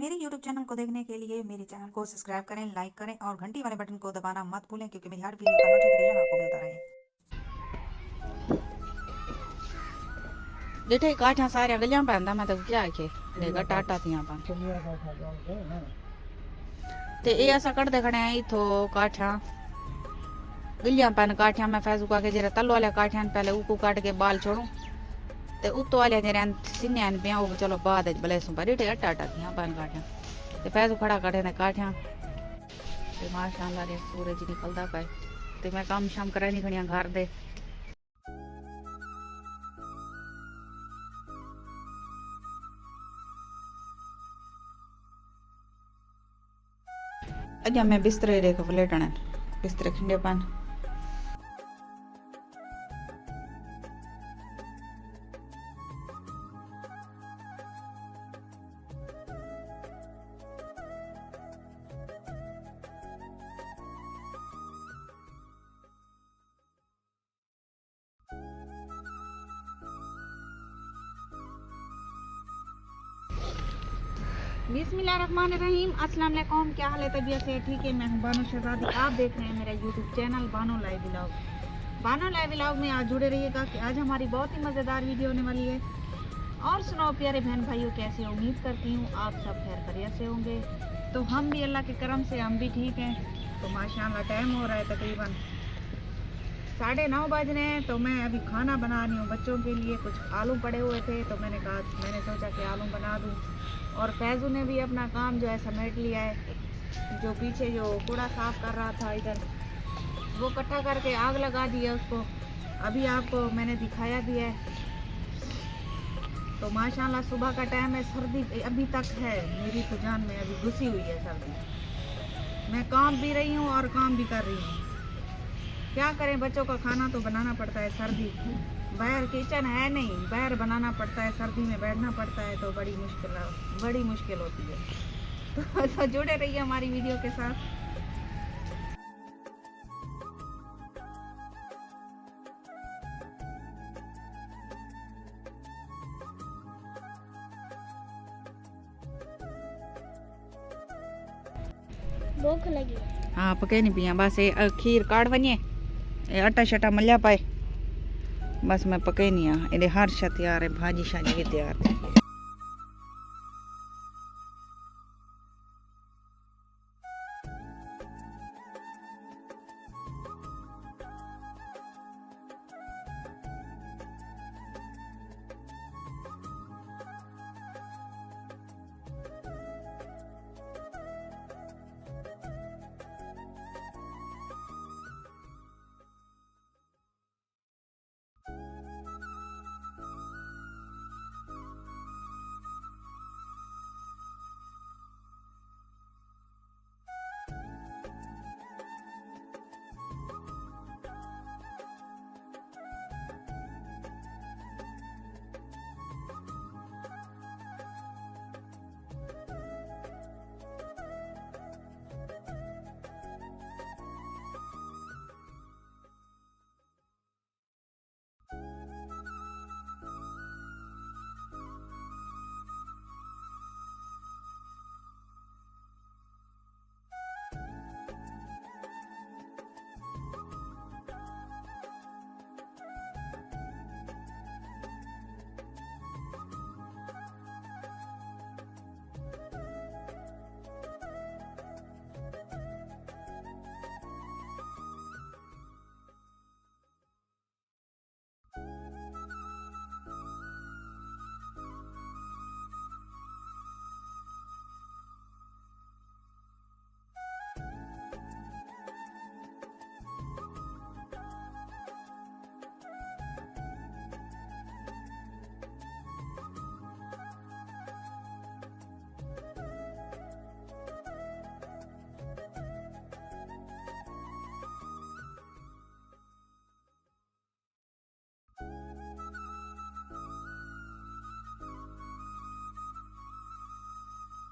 मेरे YouTube channel को देखने के लिए मेरे चैनल को सब्सक्राइब करें, लाइक करें और घंटी वाले बटन को दबाना मत भूलें, क्योंकि मेरी हर वीडियो का नोटिफिकेशन आपको मिलता रहे। जेठे काठा सारे गलियां पैंदा मैं तो क्या आखे देगा टाटा थियां पा ते ए ऐसा कर देखने हैं इथो काठा गलियां पैन काठा मैं फैजुका के जरा तल वाले काठा पहले ऊको काट के बाल छोड़ू ते उतो वाले जरा सिन्ने पे वो चलो बाद भले सु पर इटे टाटा थियां पैन काठा ते फैजू खड़ा करे ने काठा ते माशाल्लाह रे सूरज निकलदा पे ते मैं काम शाम करे नहीं खणिया घर दे अजा मैं बिस्तरे देख पलेटने बिस्तरे खिंडे पान बिस्मिल्लाहिर्रहमानिर्रहीम। अस्सलाम वालेकुम। क्या हाल है? तबीयत से ठीक है? मैं हूं बानो शहजादी। आप देख रहे हैं मेरा YouTube channel Bano live vlog. Bano live vlog में आज जुड़े रहिएगा कि आज हमारी बहुत ही मज़ेदार वीडियो होने वाली है। और सुनाओ प्यारे बहन भाइयों, कैसे? उम्मीद करती हूँ आप सब खैर खैरियत से होंगे। तो हम भी अल्लाह के करम से हम भी ठीक हैं। तो माशाल्लाह टाइम हो रहा है तकरीबन 9:30 बज रहे हैं। तो मैं अभी खाना बना रही हूँ बच्चों के लिए। कुछ आलू पड़े हुए थे तो मैंने सोचा कि आलू बना दूँ। और फैजू ने भी अपना काम जो है समेट लिया है। जो पीछे जो कूड़ा साफ कर रहा था इधर, वो इकट्ठा करके आग लगा दी है उसको। अभी आपको मैंने दिखाया भी है। तो माशाल्लाह सुबह का टाइम है, सर्दी अभी तक है। मेरी तो जान में अभी घुसी हुई है सर्दी। मैं काम भी रही हूँ और काम भी कर रही हूँ। क्या करें, बच्चों का खाना तो बनाना पड़ता है। सर्दी बाहर किचन है नहीं, बाहर बनाना पड़ता है। सर्दी में बैठना पड़ता है तो बड़ी मुश्किल होती है। तो जुड़े रहिए हमारी वीडियो के साथ। भूख लगी। हाँ पके नहीं पिया बस ये खीर काट बनिए आटा शटा मलिया पाए बस मैं पके नहीं आ हर शा तैयार है। भाजी शाजी भी तैयार थी।